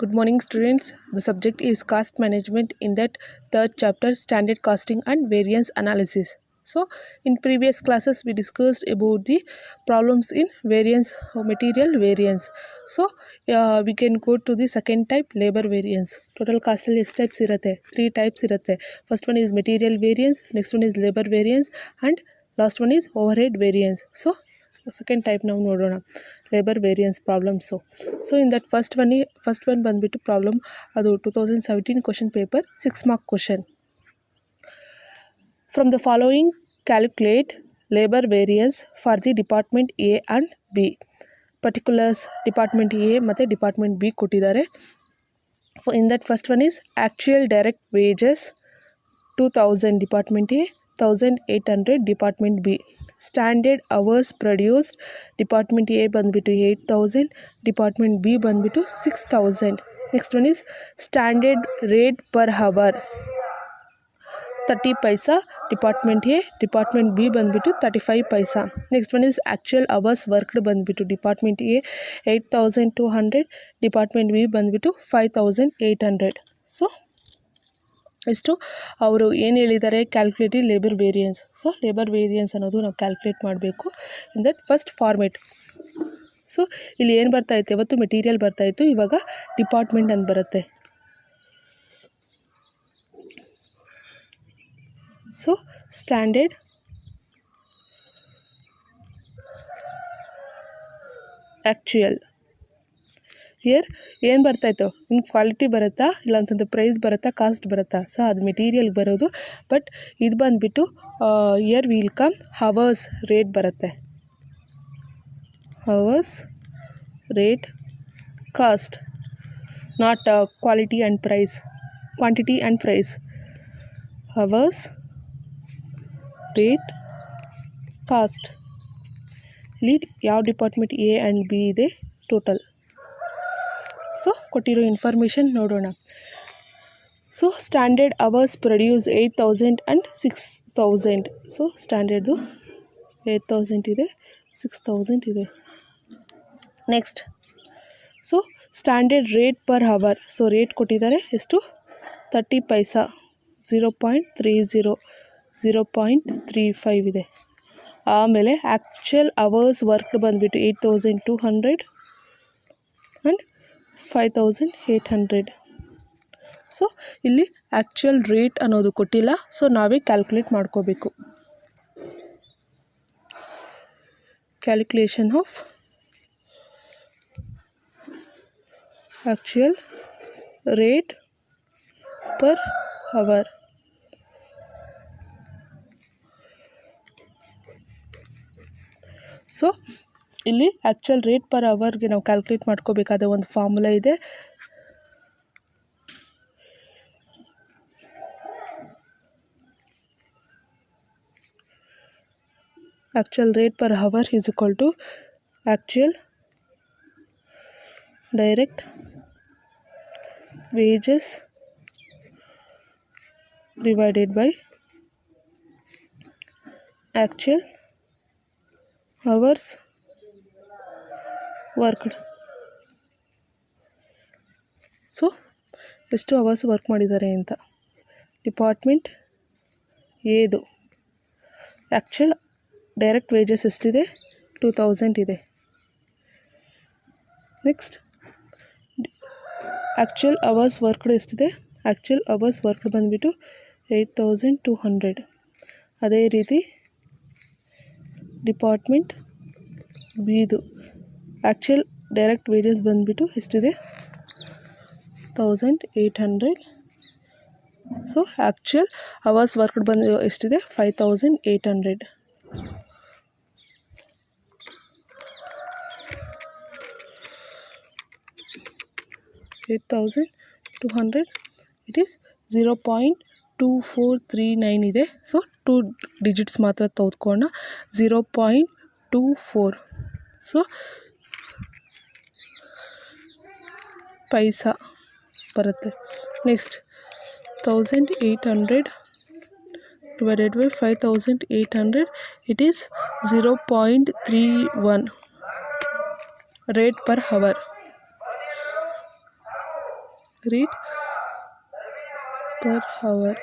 Good morning students. The subject is cost management in that third chapter, standard costing and variance analysis. So in previous classes we discussed about the problems in variance material variance. So we can go to the second type, labor variance. Total cost ಅಲ್ಲಿ ಎಷ್ಟು types ಇರುತ್ತೆ? 3 types ಇರುತ್ತೆ. First one is material variance, next one is labor variance and last one is overhead variance. So second type ನಾವು ನೋಡೋಣ, labor variance problems. So in that first one ಬಂದ್ಬಿಟ್ಟು problem ಅದು 2017 question paper 6 mark question. From the following calculate labor variance for the department A and B. Particulars department A ಮತ್ತು department B ಕೊಟ್ಟಿದ್ದಾರೆ. In that first one is actual direct wages 2000 department A, 1800 department B. Standard hours produced department A ಬಂದ್ಬಿಟ್ಟು 8000, department B ಬಂದ್ಬಿಟ್ಟು 6000. Next one is standard rate per hour 30 paisa department A, department B ಬಂದ್ಬಿಟ್ಟು 35 paisa. Next one is actual hours worked ಬಂದ್ಬಿಟ್ಟು department A 8200, department B ಬಂದ್ಬಿಟ್ಟು 5800. So ಇಷ್ಟು ಅವರು ಏನು ಹೇಳಿದ್ದಾರೆ, calculative labour variance. So labour variance ಅನ್ನೋದು ನಾವು ಕ್ಯಾಲ್ಕುಲೇಟ್ ಮಾಡಬೇಕು in that first format. So ಇಲ್ಲಿ ಏನು ಬರ್ತಾಯಿತ್ತು, ಇವತ್ತು ಮೆಟೀರಿಯಲ್ ಬರ್ತಾಯಿತ್ತು, ಇವಾಗ ಡಿಪಾರ್ಟ್ಮೆಂಟ್ ಅಂತ ಬರುತ್ತೆ. ಸೊ ಸ್ಟ್ಯಾಂಡರ್ಡ್ ಆ್ಯಕ್ಚುಯಲ್ ಇಯರ್ ಏನು ಬರ್ತಾಯಿತ್ತು, ಇನ್ನು ಕ್ವಾಲಿಟಿ ಬರುತ್ತಾ ಇಲ್ಲ ಅಂತಂದು ಪ್ರೈಸ್ ಬರುತ್ತಾ ಕಾಸ್ಟ್ ಬರುತ್ತಾ. ಸೊ ಅದು ಮೆಟೀರಿಯಲ್ ಬರೋದು. ಬಟ್ ಇದು ಬಂದುಬಿಟ್ಟು here will come hours rate ಬರುತ್ತೆ, hours rate cost, not quality and price, quantity and price. Hours rate cost. ಇಲ್ಲಿ ಯಾವ ಡಿಪಾರ್ಟ್ಮೆಂಟ್ ಎ ಆ್ಯಂಡ್ ಬಿ ಇದೆ ಟೋಟಲ್. ಸೊ ಕೊಟ್ಟಿರೋ ಇನ್ಫಾರ್ಮೇಷನ್ ನೋಡೋಣ. So standard hours produce 8000 and 6000. So ಸ್ಟ್ಯಾಂಡರ್ಡ್ದು 8000 ಇದೆ, 6000 ಇದೆ. Next so standard rate per hour. So rate ಕೊಟ್ಟಿದ್ದಾರೆ ಎಷ್ಟು, 30 ಪೈಸಾ, 0.30, 0.35 ಇದೆ. ಆಮೇಲೆ ಆ್ಯಕ್ಚುಯಲ್ ಅವರ್ಸ್ ವರ್ಕ್ ಬಂದುಬಿಟ್ಟು 8200 ಆ್ಯಂಡ್ 5800. ಸೊ ಇಲ್ಲಿ ಆ್ಯಕ್ಚುಯಲ್ ರೇಟ್ ಅನ್ನೋದು ಕೊಟ್ಟಿಲ್ಲ, ಸೊ ನಾವೇ ಕ್ಯಾಲ್ಕುಲೇಟ್ ಮಾಡ್ಕೋಬೇಕು. Calculation of actual rate per hour. So ಇಲ್ಲಿ ಆ್ಯಕ್ಚುಯಲ್ ರೇಟ್ ಪರ್ ಅವರ್ಗೆ ನಾವು ಕ್ಯಾಲ್ಕುಲೇಟ್ ಮಾಡ್ಕೋಬೇಕಾದ ಒಂದು ಫಾರ್ಮುಲಾ ಇದೆ. Actual rate per hour is equal to actual direct wages divided by actual hours worked. So ಎಷ್ಟು ಅವರ್ಸ್ ವರ್ಕ್ ಮಾಡಿದ್ದಾರೆ ಅಂತ. ಡಿಪಾರ್ಟ್ಮೆಂಟ್ ಏದು ಆ್ಯಕ್ಚುಯಲ್ ಡೈರೆಕ್ಟ್ ವೇಜಸ್ ಎಷ್ಟಿದೆ, 2000 ಇದೆ. ನೆಕ್ಸ್ಟ್ ಆ್ಯಕ್ಚುಯಲ್ ಅವರ್ಸ್ ವರ್ಕ್ಡ್ ಎಷ್ಟಿದೆ, ಆ್ಯಕ್ಚುಯಲ್ ಅವರ್ಸ್ ವರ್ಕ್ಡ್ ಬಂದುಬಿಟ್ಟು 8200. ಅದೇ ರೀತಿ ಡಿಪಾರ್ಟ್ಮೆಂಟ್ ಬಿದು ಆ್ಯಕ್ಚುಯಲ್ ಡೈರೆಕ್ಟ್ ವೇಜಸ್ ಬಂದುಬಿಟ್ಟು ಎಷ್ಟಿದೆ, 1800. ಸೊ ಆ್ಯಕ್ಚುಯಲ್ ಅವರ್ಸ್ ವರ್ಕ್ಡ್ ಬಂದು ಎಷ್ಟಿದೆ, 5800. 8200 ಇಟ್ ಈಸ್ 0.2439 ಇದೆ. ಸೊ 2 ಡಿಜಿಟ್ಸ್ ಮಾತ್ರ ತೆಗೆದುಕೊಳ್ಳೋಣ, 0.24. ಸೊ ಪೈಸಾ ಬರುತ್ತೆ. Next 1800 divided by 5800, it is 0.31 rate per hour. Rate per hour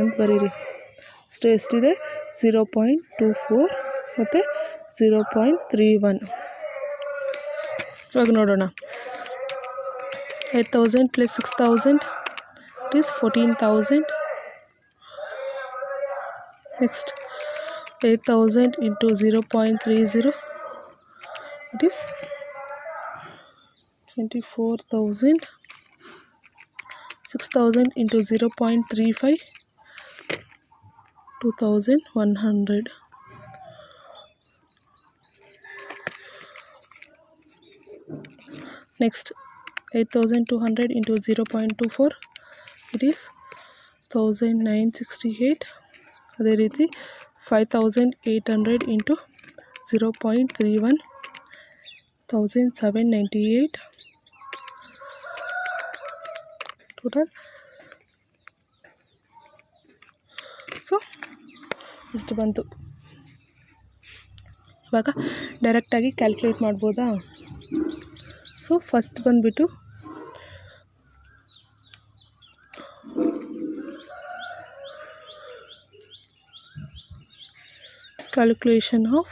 ಅಂತ ಬರೀರಿ. ಎಷ್ಟಿದೆ 0.24 ಮತ್ತು 0.31. ಇವಾಗ ನೋಡೋಣ. 8,000 + 6,000 it is 14,000. Next 8,000 into 0.30 it is 24,000. 6,000 into 0.35 2,100. Next 8,200 into 0.24 it is 1,968. ಅದೇ ರೀತಿ 5,800 into 0.31 1,798 ಟೋಟಲ್. ಸೊ ಇಷ್ಟು ಬಂತು. ಇವಾಗ ಡೈರೆಕ್ಟಾಗಿ ಕ್ಯಾಲ್ಕುಲೇಟ್ ಮಾಡ್ಬೋದಾ? ಸೊ ಫಸ್ಟ್ ಬಂದುಬಿಟ್ಟು calculation of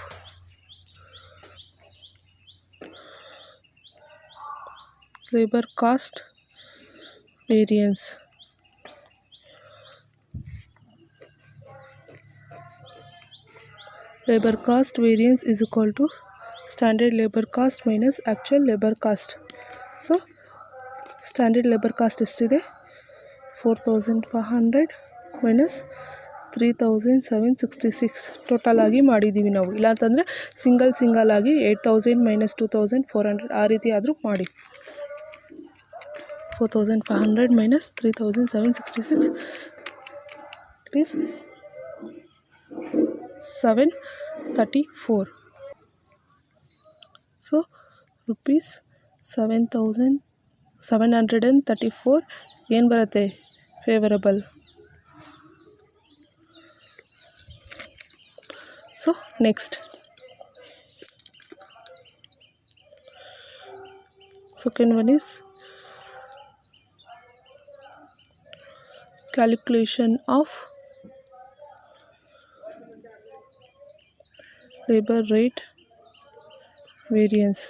labor cost variance. Labor cost variance is equal to standard labor cost minus actual labor cost. So standard labor cost ಎಷ್ಟಿದೆ? 4,500 minus 3,766 total ಆಗಿ ಮಾಡಿದ್ದೀವಿ ನಾವು. ಇಲ್ಲಾಂತಂದರೆ ಸಿಂಗಲ್ ಆಗಿ 8,000 minus 2,400 ಆ ರೀತಿ ಆದರೂ ಮಾಡಿ. 4,500 minus 3,766 it is 734. So rupees 7,734 ಏನು ಬರುತ್ತೆ? Favourable. So next second one is calculation of labor rate variance.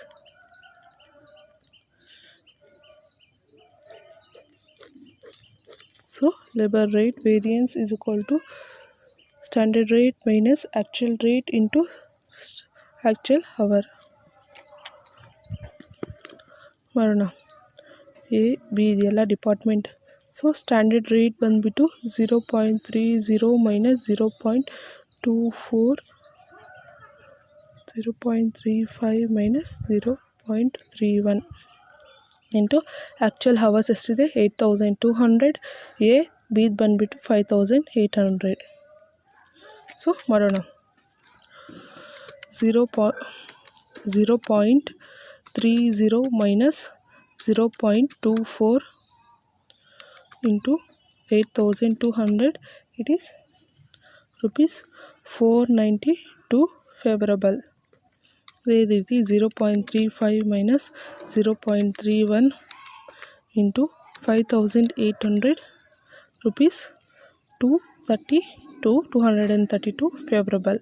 So labor rate variance is equal to standard rate minus actual rate into actual hour. ಮಾಡೋಣ. A B ಇದೆಲ್ಲ department. So standard rate ಬಂದುಬಿಟ್ಟು 0.30 minus 0.24 0.35 minus 0.31 into actual hours ಎಷ್ಟಿದೆ? 8,200. A ಬಿದು ಬಂದುಬಿಟ್ಟು 5,800. So ಮಾಡೋಣ. 0.30 minus 0.24 into 8,200 it is rupees 492 favourable. ಅದೇ ರೀತಿ 0.35 minus 0.31 into 5,800 rupees 232 favourable.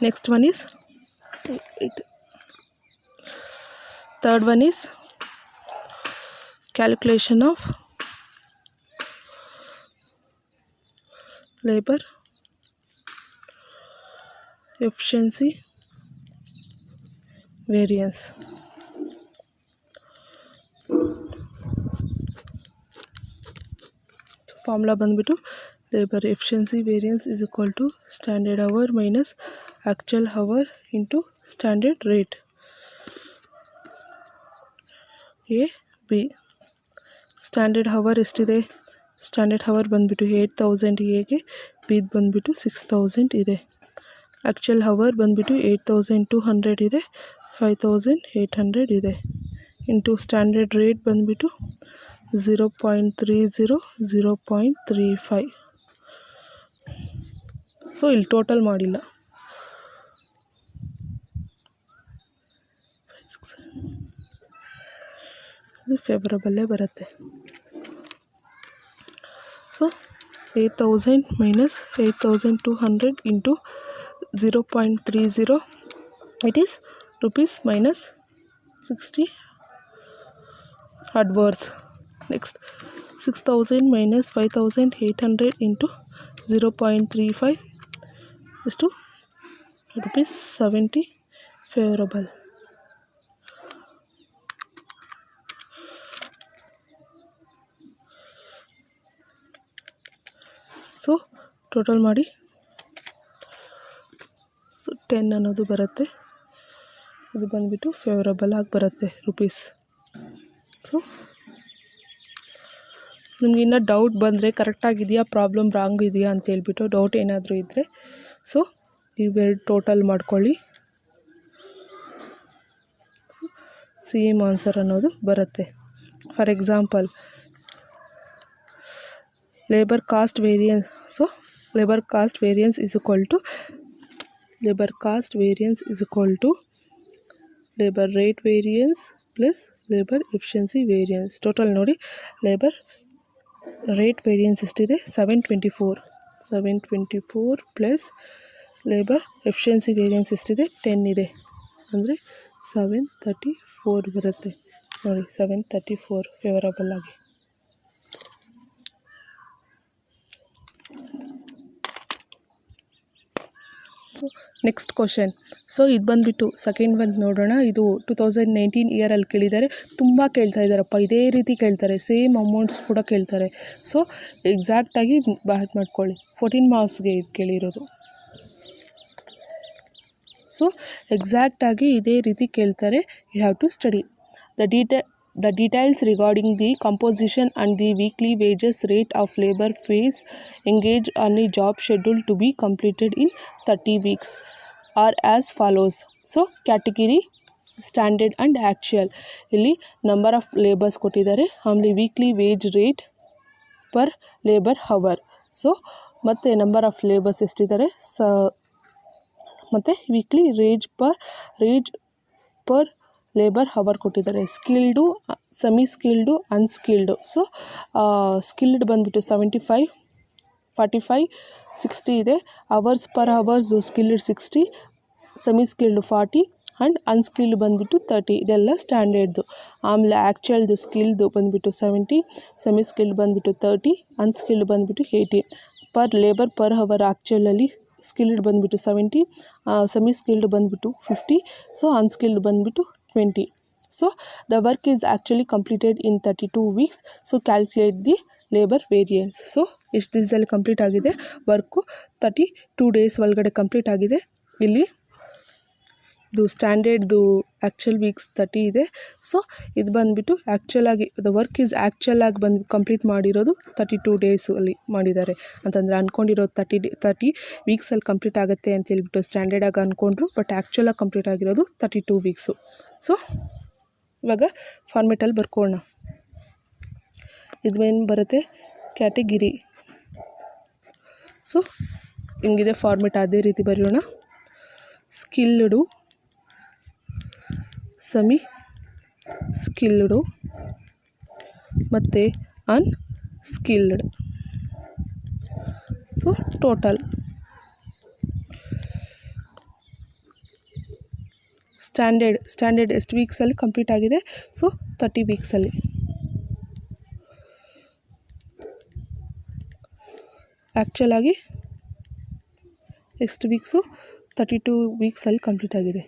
Next one is third one is calculation of labor efficiency variance. Formula ಬಂದುಬಿಟ್ಟು labor efficiency variance is equal to standard hour minus actual hour into standard rate. A B standard hour ಎಷ್ಟಿದೆ? Standard hour ಬಂದುಬಿಟ್ಟು 8,000 ಎಗೆ, ಬಿದು ಬಂದುಬಿಟ್ಟು 6,000 ಇದೆ. Actual hour ಬಂದುಬಿಟ್ಟು 8,200 ಇದೆ, 5,800 ಇದೆ. Into standard rate ಬಂದುಬಿಟ್ಟು 0.30 0.35. ಸೊ ಇಲ್ಲಿ ಟೋಟಲ್ ಮಾಡಿಲ್ಲ. ಇದು ಫೇವರಬಲ್ಲೇ ಬರುತ್ತೆ. So 8,000 minus 8,200 into 0.30, it is rupees minus 60 adverse. Next, 6,000 minus 5,800 into 0.35 is to rupees 70 favorable. So total ಮಾಡಿ, ಸೊ 10 ಅನ್ನೋದು ಬರುತ್ತೆ. ಇದು ಬಂದುಬಿಟ್ಟು ಫೇವರಬಲ್ ಆಗಿ ಬರುತ್ತೆ ರೂಪೀಸ್. ಸೊ ನಿಮ್ಗೆ ಇನ್ನೂ ಡೌಟ್ ಬಂದರೆ ಕರೆಕ್ಟಾಗಿದೆಯಾ ಪ್ರಾಬ್ಲಮ್ ರಾಂಗ್ ಇದೆಯಾ ಅಂತ ಹೇಳ್ಬಿಟ್ಟು ಡೌಟ್ ಏನಾದರೂ ಇದ್ದರೆ ಸೊ ಇವೆರಡು ಟೋಟಲ್ ಮಾಡ್ಕೊಳ್ಳಿ. ಸೊ ಸೇಮ್ ಆನ್ಸರ್ ಅನ್ನೋದು ಬರುತ್ತೆ. For example labor cost variance. So labor cost variance is equal to labor rate variance plus labor efficiency variance. Total ನೋಡಿ, labor rate variance ಎಷ್ಟಿದೆ 724 plus labor efficiency variance ಎಷ್ಟಿದೆ 10 ಇದೆ, ಅಂದರೆ 734 ಬರುತ್ತೆ ನೋಡಿ. 734 ಫೇವರಬಲ್ ಆಗಿ. Next question. ಸೊ ಇದು ಬಂದುಬಿಟ್ಟು ಸೆಕೆಂಡ್ ಒಂದು ನೋಡೋಣ. ಇದು 2019 ಇಯರಲ್ಲಿ ಕೇಳಿದ್ದಾರೆ. ತುಂಬ ಕೇಳ್ತಾ ಇದ್ದಾರಪ್ಪ, ಇದೇ ರೀತಿ ಕೇಳ್ತಾರೆ, ಸೇಮ್ ಅಮೌಂಟ್ಸ್ ಕೂಡ ಕೇಳ್ತಾರೆ. ಸೊ ಎಕ್ಸಾಕ್ಟಾಗಿ ಬ್ಯಾಟ್ ಮಾಡ್ಕೊಳ್ಳಿ. 14 ಮಾರ್ಕ್ಸ್ಗೆ ಇದು ಕೇಳಿರೋದು. ಸೊ ಎಕ್ಸಾಕ್ಟಾಗಿ ಇದೇ ರೀತಿ ಕೇಳ್ತಾರೆ. You have to study the details regarding the composition and the weekly wages rate of labor phase engaged on a job schedule to be completed in 30 weeks are as follows. So category standard and actual. ಇಲ್ಲಿ number of labours ಕೊಟ್ಟಿದ್ದಾರೆ, ಆಮೇಲೆ weekly wage rate per labour hour. So ಮತ್ತು number of labours ಎಷ್ಟಿದ್ದಾರೆ, ಮತ್ತು weekly wage per labour hour ಕೊಟ್ಟಿದ್ದಾರೆ. Skilled, semi skilled, unskilled. So skilled ಬಂದುಬಿಟ್ಟು 75, 45, 60 ಇದೆ. Hours per hours skilled 60, semi skilled 40 and unskilled ಬಂದುಬಿಟ್ಟು 30. ಇದೆಲ್ಲ ಸ್ಟ್ಯಾಂಡರ್ಡ್ದು. ಆಮೇಲೆ ಆ್ಯಕ್ಚುಯಲ್ದು ಸ್ಕಿಲ್ದು ಬಂದುಬಿಟ್ಟು 70, ಸೆಮಿ ಸ್ಕಿಲ್ಡ್ ಬಂದುಬಿಟ್ಟು 30, ಅನ್ಸ್ಕಿಲ್ಡ್ ಬಂದುಬಿಟ್ಟು 80 per labour per hour. Actually skilled ಬಂದುಬಿಟ್ಟು 70, ಸೆಮಿ ಸ್ಕಿಲ್ಡ್ ಬಂದುಬಿಟ್ಟು 50, ಸೊ ಅನ್ಸ್ಕಿಲ್ಡ್ ಬಂದುಬಿಟ್ಟು 20. So the work is actually completed in 32 weeks. So calculate the labor variance. So ಇಷ್ಟು ದಿವಸದಲ್ಲಿ ಕಂಪ್ಲೀಟ್ ಆಗಿದೆ ವರ್ಕು. 32 ಡೇಸ್ ಒಳಗಡೆ ಕಂಪ್ಲೀಟ್ ಆಗಿದೆ. ಇಲ್ಲಿ ಇದು ಸ್ಟ್ಯಾಂಡರ್ಡ್ದು ಆ್ಯಕ್ಚುಲ್ ವೀಕ್ಸ್ 30 ಇದೆ. ಸೊ ಇದು ಬಂದುಬಿಟ್ಟು ಆ್ಯಕ್ಚುಲಾಗಿ ದ ವರ್ಕ್ ಈಸ್ ಆ್ಯಕ್ಚುಲಾಗಿ ಬಂದು ಕಂಪ್ಲೀಟ್ ಮಾಡಿರೋದು 32 ಡೇಸಲ್ಲಿ ಮಾಡಿದ್ದಾರೆ ಅಂತಂದರೆ ಅಂದ್ಕೊಂಡಿರೋದು 30 ವೀಕ್ಸಲ್ಲಿ ಕಂಪ್ಲೀಟ್ ಆಗುತ್ತೆ ಅಂತ ಹೇಳ್ಬಿಟ್ಟು ಸ್ಟ್ಯಾಂಡರ್ಡಾಗಿ ಅಂದ್ಕೊಂಡ್ರು. ಬಟ್ ಆ್ಯಕ್ಚುಲಾಗಿ ಕಂಪ್ಲೀಟ್ ಆಗಿರೋದು 32 ವೀಕ್ಸು. ಸೊ ಇವಾಗ ಫಾರ್ಮೆಟಲ್ಲಿ ಬರ್ಕೊಳ್ಳೋಣ. ಇದು ಏನು ಬರುತ್ತೆ, ಕ್ಯಾಟಗಿರಿ. ಸೊ ಹಿಂಗಿದೆ ಫಾರ್ಮೆಟ್, ಅದೇ ರೀತಿ ಬರೆಯೋಣ. ಸ್ಕಿಲ್ಡು, ಸೆಮಿ ಸ್ಕಿಲ್ಡು ಮತ್ತು ಅನ್ಸ್ಕಿಲ್ಡ್. ಸೊ ಟೋಟಲ್ ಸ್ಟ್ಯಾಂಡರ್ಡ್ ಎಷ್ಟು ವೀಕ್ಸಲ್ಲಿ ಕಂಪ್ಲೀಟ್ ಆಗಿದೆ, ಸೊ 30 ವೀಕ್ಸಲ್ಲಿ. ಆ್ಯಕ್ಚುಲಾಗಿ ಎಷ್ಟು ವೀಕ್ಸು, 32 ವೀಕ್ಸಲ್ಲಿ ಕಂಪ್ಲೀಟ್ ಆಗಿದೆ.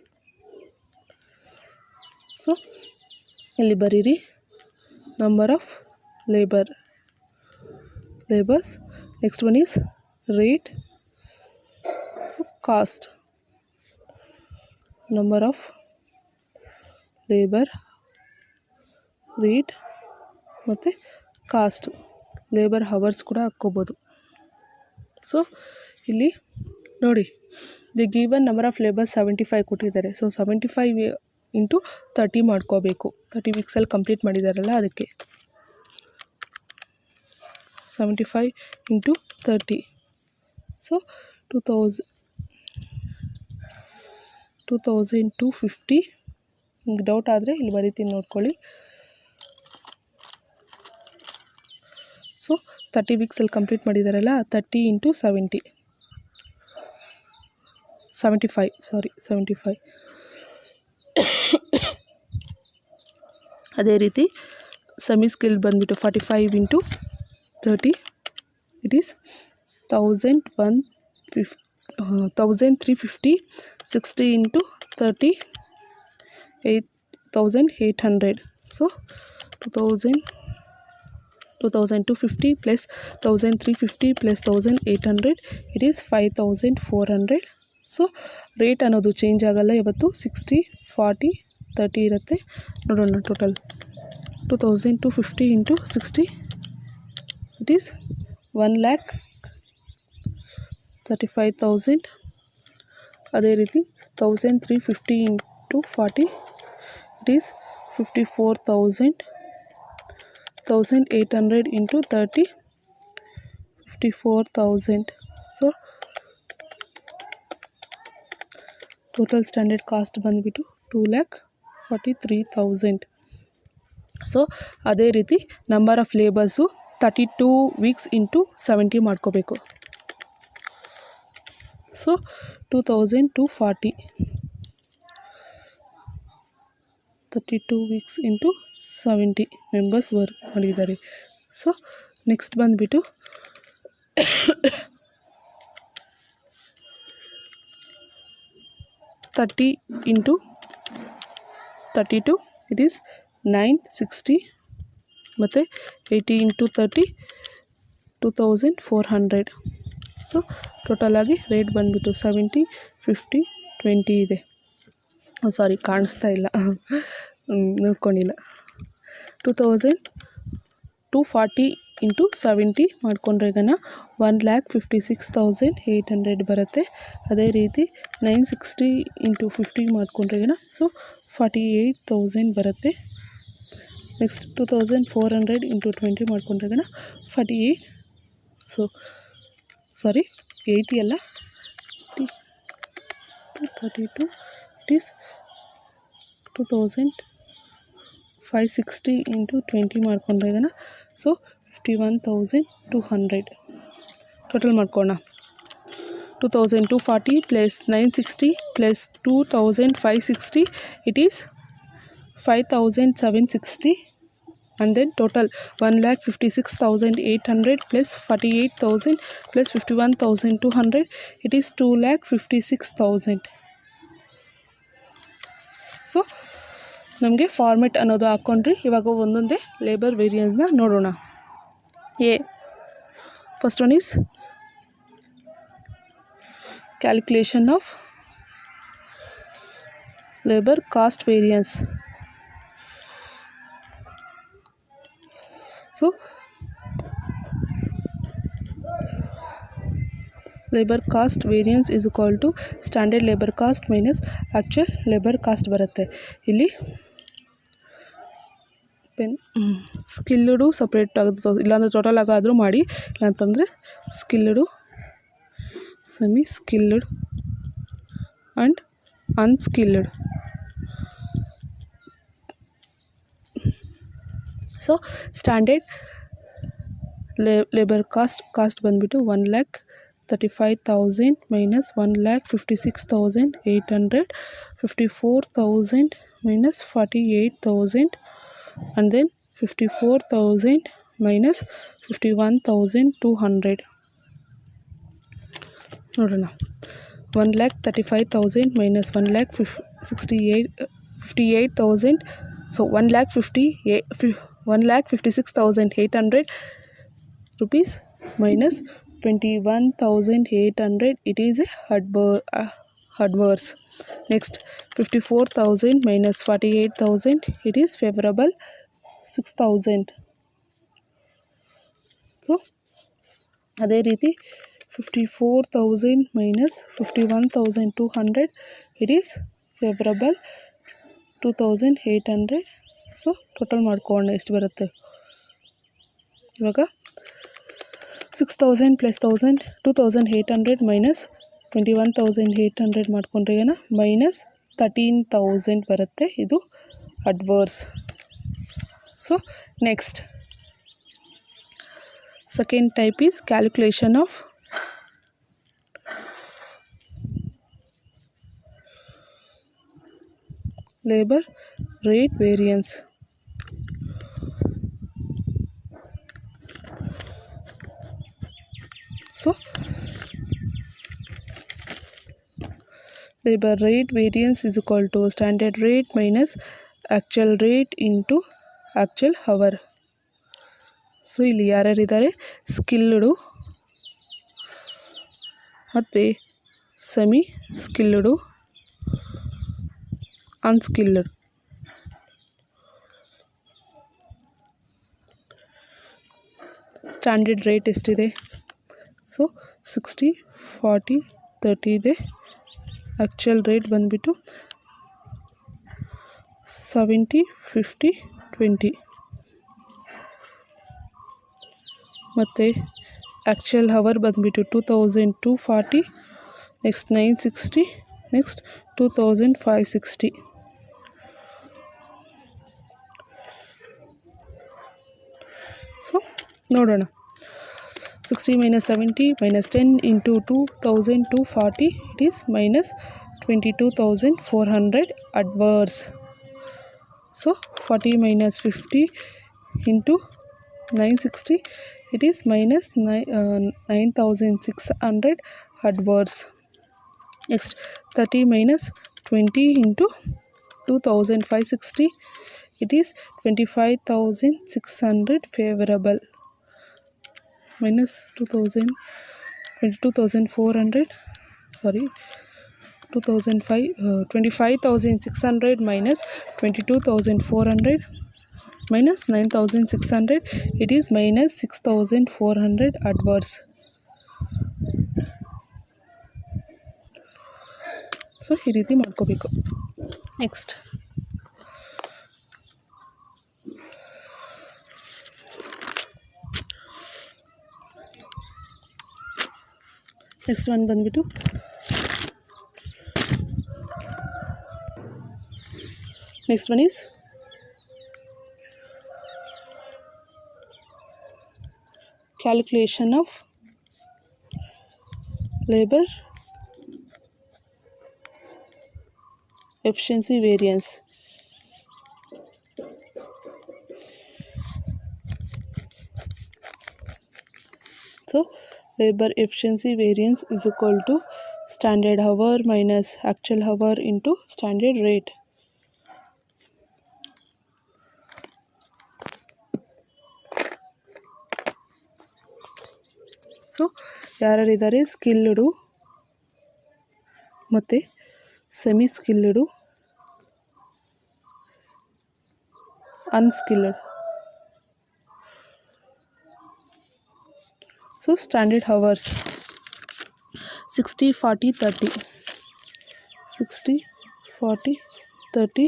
ಸೊ ಇಲ್ಲಿ ಬರೀರಿ number of labours. Next one is rate. So cost, number of labour, rate ಮತ್ತು ಕಾಸ್ಟ್. ಲೇಬರ್ ಹವರ್ಸ್ ಕೂಡ ಹಾಕ್ಕೋಬೋದು. ಸೊ ಇಲ್ಲಿ ನೋಡಿ, the given number of labours 75 ಕೊಟ್ಟಿದ್ದಾರೆ. ಸೊ 75 ಇಂಟು 30 ಮಾಡ್ಕೋಬೇಕು. 30 ವೀಕ್ಸಲ್ಲಿ ಕಂಪ್ಲೀಟ್ ಮಾಡಿದಾರಲ್ಲ ಅದಕ್ಕೆ. 75 ಇಂಟು 30. ಸೊ 2250 ನಿಮ್ಗೆ ಡೌಟ್ ಆದರೆ ಇಲ್ಲಿ ಬರೀತೀನಿ ನೋಡ್ಕೊಳ್ಳಿ. ಸೊ 30 ವೀಕ್ಸಲ್ಲಿ ಕಂಪ್ಲೀಟ್ ಮಾಡಿದಾರಲ್ಲ, 30 × 70 75. ಅದೇ ರೀತಿ ಸೆಮಿ ಸ್ಕಿಲ್ ಬಂದುಬಿಟ್ಟು 45 × 30 it is 1350. 60 × 30 8800. So 2250 plus 1350 plus 1800 it is 5400. So rate ಅನ್ನೋದು ಚೇಂಜ್ ಆಗಲ್ಲ ಇವತ್ತು. 60 40 30 ಇರುತ್ತೆ. ನೋಡೋಣ ಟೋಟಲ್ 2250 × 60 ಇಟ್ ಈಸ್ 1,35,000. ಅದೇ ರೀತಿ 1350 × 40 it is 54,000. 1800 × 30 54,000. So total standard cost ಬಂದುಬಿಟ್ಟು 2,43,000. ಸೊ ಅದೇ ರೀತಿ ನಂಬರ್ ಆಫ್ ಲೇಬರ್ಸು 32 ವೀಕ್ಸ್ × 70 ಮಾಡ್ಕೋಬೇಕು. ಸೊ 2240 32 ವೀಕ್ಸ್ × 70 ಮೆಂಬರ್ಸ್ ವರ್ಕ್ ಮಾಡಿದ್ದಾರೆ. ಸೊ ನೆಕ್ಸ್ಟ್ ಬಂದುಬಿಟ್ಟು 30 × 32 ಇಟ್ ಈಸ್ 960 ಮತ್ತು 80 × 30 2400. ಸೊ ಟೋಟಲಾಗಿ ರೇಟ್ ಬಂದುಬಿಟ್ಟು 70 50 20 ಇದೆ. ಸಾರಿ ಕಾಣಿಸ್ತಾ ಇಲ್ಲ, ನೋಡ್ಕೊಂಡಿಲ್ಲ. 2240 × 70 ಮಾಡಿಕೊಂಡ್ರೆ ಗನ 1,56,800 ಬರುತ್ತೆ. ಅದೇ ರೀತಿ 960 × 50 ಮಾಡಿಕೊಂಡ್ರೆ ಗನ ಸೊ 48,000 ಬರುತ್ತೆ. ನೆಕ್ಸ್ಟ್ 2400 × 20 ಮಾಡಿಕೊಂಡ್ರೆ ಗನ 48 ಸೊ ಸಾರಿ 80 ಅಲ್ಲ 232 ಇಟ್ ಈಸ್ 2560 × 20 ಮಾಡ್ಕೊಂಡ್ರೆ ಗನ ಸೊ 51,200. ಟೋಟಲ್ ಮಾಡ್ಕೋಣ. 2240 plus 960 plus 2560 it is 5760. and then total 1,56,800 plus 48,000 plus 51,200 it is 2,56,000. So ನಮಗೆ ಫಾರ್ಮೆಟ್ ಅನ್ನೋದು ಹಾಕ್ಕೊಂಡ್ರಿ. ಇವಾಗ ಒಂದೊಂದೇ ಲೇಬರ್ ವೇರಿಯನ್ಸ್ನ ನೋಡೋಣ. First one is calculation of labour cost variance. So labour cost variance is equal to standard labour cost minus actual labour cost ಬರುತ್ತೆ. ಇಲ್ಲಿ ಸ್ಕಿಲ್ಡು separate ಆಗುತ್ತೆ, ಇಲ್ಲಾಂದರೆ ಟೋಟಲ್ ಆಗಾದರೂ ಮಾಡಿ, ಇಲ್ಲಾಂತಂದರೆ skilled, semi skilled and unskilled. So standard labour cost ಬಂದುಬಿಟ್ಟು 1,35,000 minus 1,56,800, 54,000 minus 48,000 and then 54,000 minus 51,200. ನೋಡೋಣ. 1,35,000 minus 1,58,000 so 1,56,800 rupees minus 21,800 it is a adverse. Next 54,000 minus 48,000 it is favorable 6,000. So ಅದೇ ರೀತಿ 54,000 minus 51,200 it is favorable 2,800. So total ಮಾಡ್ಕೊಳ್ಳೋಣ ಎಷ್ಟು ಬರುತ್ತೆ. ಇವಾಗ 6,000 plus 1,000 2,800 minus 21,800 ಮಾಡ್ಕೊಂಡ್ರೆ ಏನ ಮೈನಸ್ 13,000 ಬರುತ್ತೆ. ಇದು adverse. So next second type is calculation of labor rate variance. So labor rate variance is equal to standard rate minus actual rate into actual hour. So ಇಲ್ಲಿ ಯಾರ್ಯಾರಿದ್ದಾರೆ, skilled ಮತ್ತು semi skilled, unskilled. Standard rate ಎಷ್ಟಿದೆ? So 60 40 30 ಇದೆ. Actual rate ಬಂದುಬಿಟ್ಟು 70 50 20 ಮತ್ತು actual hour ಬಂದುಬಿಟ್ಟು 2240, next 960, next 2560. So ನೋಡೋಣ. 60 minus 70 minus 10 into 2240, it is minus 22,400 adverse. So 40 minus 50 into 960, it is minus 9,600 adverse. Next 30 minus 20 into 2,560, it is 25,600 favorable. Minus 22,400, sorry, 25,600 minus 22,400 minus 9,600, it is minus 6,400 adverse. So ಈ ರೀತಿ ಮಾಡ್ಕೋಬೇಕು. Next one ಬಂದ್ಬಿಟ್ಟು next one is calculation of labour efficiency variance. So labor efficiency variance is equal to standard hour minus actual hour into standard rate. So ಯಾರ್ಯಾರಿದ್ದಾರೆ, skilled ಮತ್ತು semi skilled, unskilled. So standard hours 60 40 30, 60 40 30.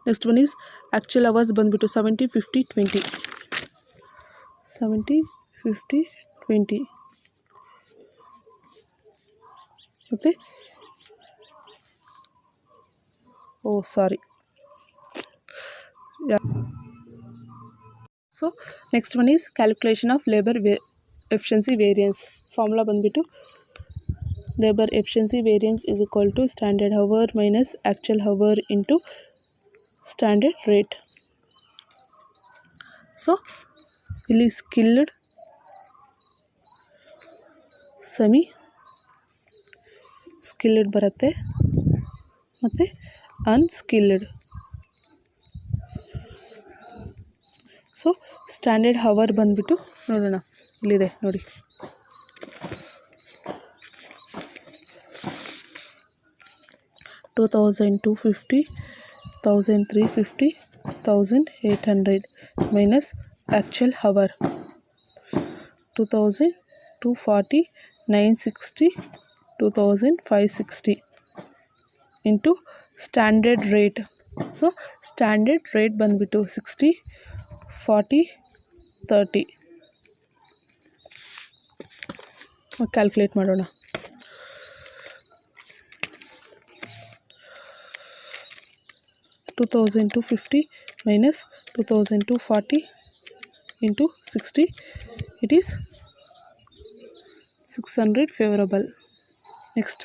Next one is actual hours ಬಂದುಬಿಟ್ಟು 70 50 20, 70 50 20 ಮತ್ತು so next one is calculation of labour efficiency variance. Formula ಬಂದುಬಿಟ್ಟು labour efficiency variance is equal to standard hour minus actual hour into standard rate. So ಇಲ್ಲಿ skilled, semi skilled ಬರುತ್ತೆ ಮತ್ತು unskilled. So standard hour ಬಂದುಬಿಟ್ಟು ನೋಡೋಣ, ಇಲ್ಲಿದೆ ನೋಡಿ, 2,250, 1,350, 1,800 minus actual hour 2,240, 960, 2,560 into standard rate. So standard rate ಬಂದ್ಬಿಟ್ಟು 60 40 30. Calculate ಮಾಡೋಣ. 2250 minus 2240 into 60, it is 600 favorable. Next,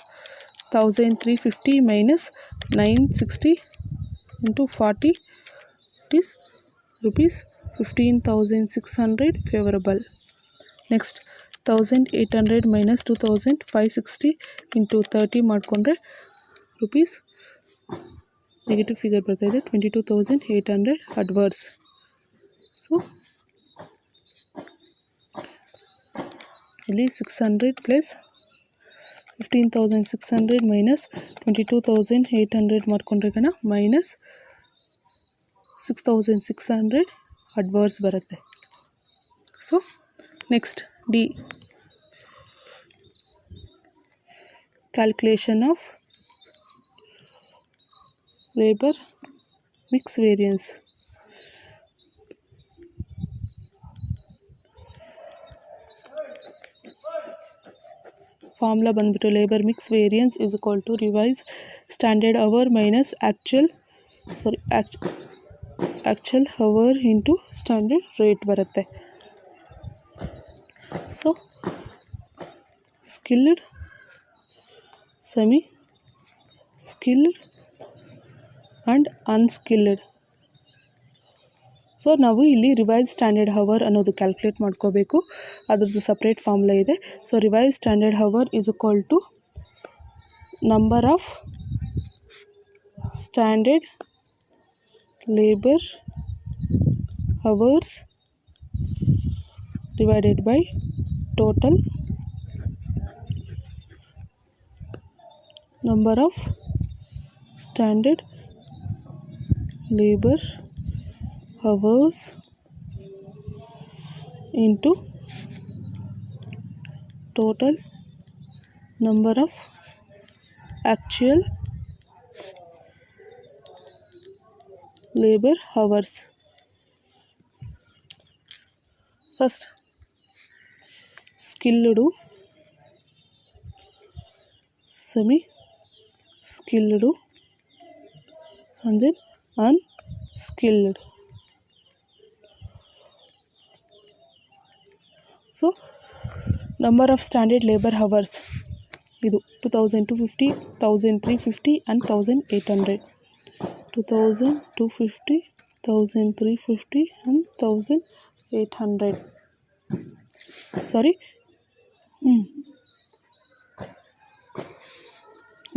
1350 minus 960 into 40, it is rupees 15,600 favorable. Next, 1800 minus 2560 into 30 ಮಾಡಿಕೊಂಡ್ರೆ rupees negative figure ಬರ್ತಾ ಇದೆ 22,800 adverse. So ಇಲ್ಲಿ 600 ಪ್ಲಸ್ 15,600 ಮೈನಸ್ 22,800 ಮಾಡಿಕೊಂಡ್ರೆ ಕಣ minus 6,600 adverse ಬರುತ್ತೆ. So next D, calculation of labour mix variance. Formula ಬಂದ್ಬಿಟ್ಟು labour mix variance is equal to revise standard hour minus actual hour into standard rate ಬರುತ್ತೆ. So skilled, semi skilled and unskilled. So ನಾವು ಇಲ್ಲಿ revise standard hour ಅನ್ನೋದು calculate ಮಾಡ್ಕೋಬೇಕು. ಅದ್ರದ್ದು separate formula ಇದೆ. So revise standard hour is equal to number of standard labour hours divided by total number of standard labour hours into total number of actual labor hours. First skilled, semi skilled and then unskilled. So number of standard labour hours ಇದು 2250, 1350 and 1800. 2250, 1350 and 1800. Sorry.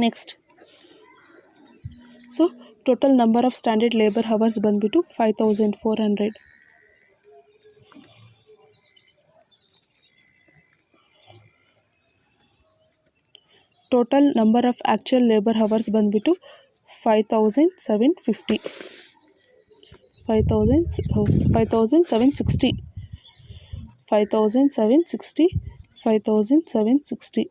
Next, so total number of standard labour hours ಬಂದುಬಿಟ್ಟು 5400. Total number of actual labour hours ಬಂದುಬಿಟ್ಟು 5750. 5760. 5760. 5760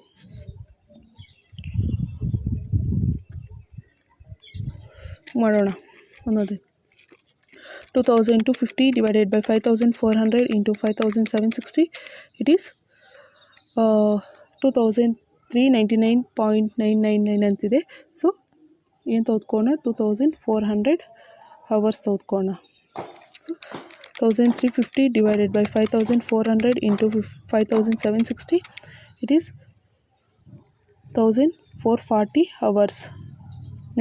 ಮಾಡೋಣ ಅನ್ನೋದು. 2250 divided by 5400 into 5760, it is 2399.999 ಅಂತಿದೆ. So ಏನು ತೆಗೆದುಕೋಣ, 2400 hours ತೆಗೆದುಕೋಣ. So 1350 divided by 5400 into 5760, it is 1440 hours.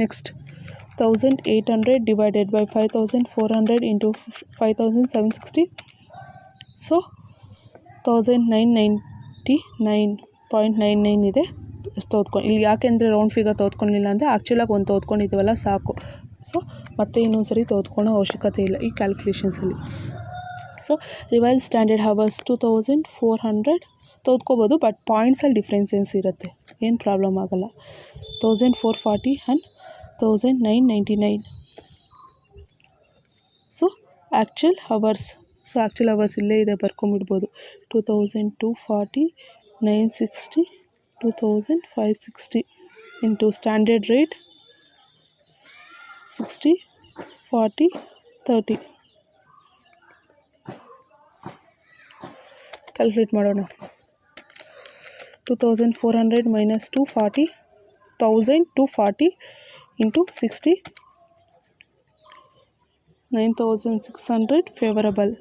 Next 1800 divided by 5400 into 5760, so 1999.99 ಇದೆ. ಎಷ್ಟು ತೆಗೆದುಕೊಂಡು ಇಲ್ಲಿ ಯಾಕೆಂದರೆ ರೌಂಡ್ ಫಿಗರ್ ತೆಗೆದುಕೊಳ್ಳಿಲ್ಲ ಅಂದರೆ ಆ್ಯಕ್ಚುಲಾಗಿ ಒಂದು ತೆಗೆದುಕೊಂಡಿದ್ದೀವಲ್ಲ ಸಾಕು. ಸೊ ಮತ್ತೆ ಇನ್ನೊಂದು ಸರಿ ತೆಗೆದುಕೊಳ್ಳೋ ಅವಶ್ಯಕತೆ ಇಲ್ಲ ಈ ಕ್ಯಾಲ್ಕುಲೇಷನ್ಸಲ್ಲಿ. ಸೊ ರಿವೈಸ್ ಸ್ಟ್ಯಾಂಡರ್ಡ್ ಅವರ್ಸ್ 2400 ತೆಗೆದುಕೋಬೋದು, ಬಟ್ ಪಾಯಿಂಟ್ಸಲ್ಲಿ ಡಿಫ್ರೆನ್ಸಸ್ ಇರುತ್ತೆ, ಏನು ಪ್ರಾಬ್ಲಮ್ ಆಗೋಲ್ಲ. 1440 and 1999. So actual hours, so actual hours ಇಲ್ಲೇ ಇದೆ, ಬರ್ಕೊಂಬಿಡ್ಬೋದು. 2240, 960, 2560 ಇಂಟು ಸ್ಟ್ಯಾಂಡರ್ಡ್ ರೇಟ್ 60, 40, 30. ಕ್ಯಾಲ್ಕುಲೇಟ್ ಮಾಡೋಣ. 2400 ಮೈನಸ್ 240, 1240 ಇಂಟು 60, 9600 ಫೇವರಬಲ್.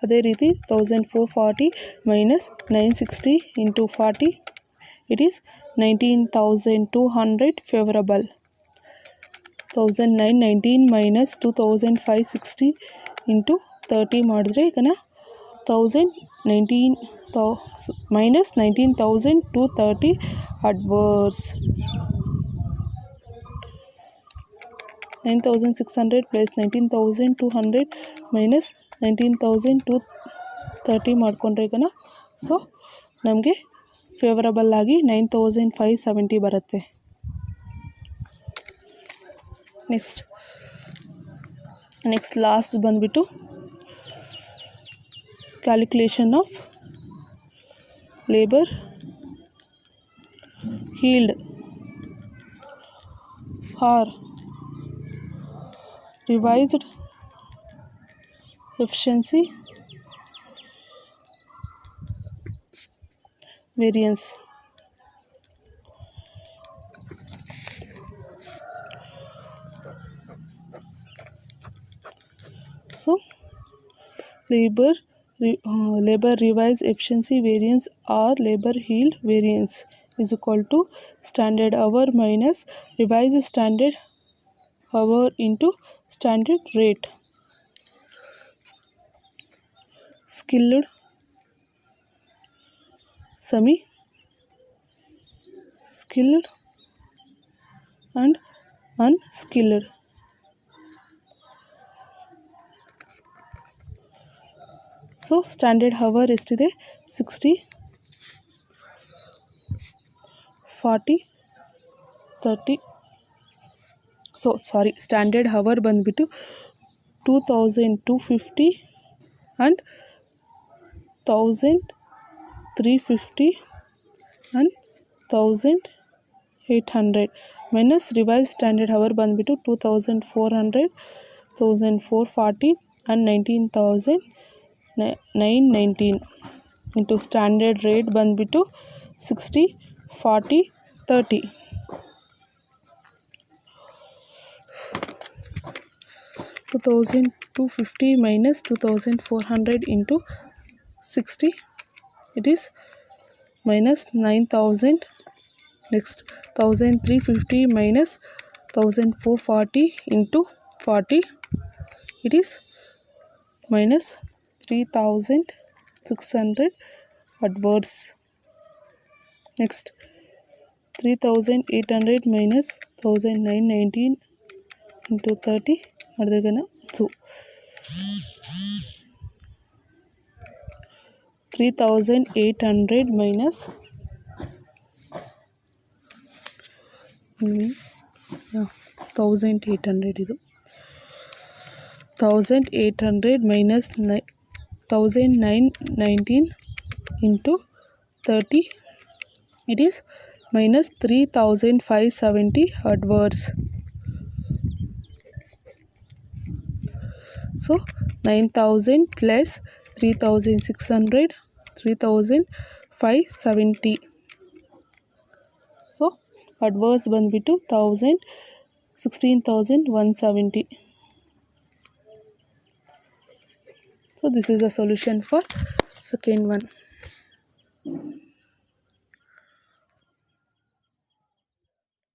ಅದೇ ರೀತಿ 1440 minus 960 into 40 it is 19200 favourable. 1919 minus 2560 into 30 ಮಾಡಿದ್ರೆ ಈಗ 1019 ಮೈನಸ್ 19230 ಅಡ್ವರ್ಸ್. 9600 ಪ್ಲಸ್ 19200 ಮೈನಸ್ 19230 ಮಾಡಿಕೊಂಡ್ರೆ ಈಗ ಸೊ ನಮಗೆ ಫೇವರಬಲ್ ಆಗಿ 9570 ಬರುತ್ತೆ. ನೆಕ್ಸ್ಟ್ ಲಾಸ್ಟ್ ಬಂದುಬಿಟ್ಟು calculation of labour yield or revised efficiency variance. So labor revised efficiency variance or labor yield variance is equal to standard hour minus revised standard hour into standard rate. Skilled, semi skilled and unskilled. So standard hour ಎಷ್ಟಿದೆ 60 40 30. So sorry standard hour ಬಂದುಬಿಟ್ಟು 2250 and 1350 and 1800 minus revise standard hour ಬಂದುಬಿಟ್ಟು 2400 1440 and 19919 into standard rate ಬಂದುಬಿಟ್ಟು 60 40 30. 2250 minus 2400 into 60 it is minus 9000. Next 1350 minus 1440 into 40 it is minus 3600 adverse. Next 3800 minus 1919 into 30 ಮಾಡಿದಾಗನ so 3800 minus 1800 ಇದು 1800 minus 1919 into 30 it is minus 3570 adverse. So 9000 plus 3600 3570. So adverse ಬಂದುಬಿಟ್ಟು 16170. So this is a solution for second one.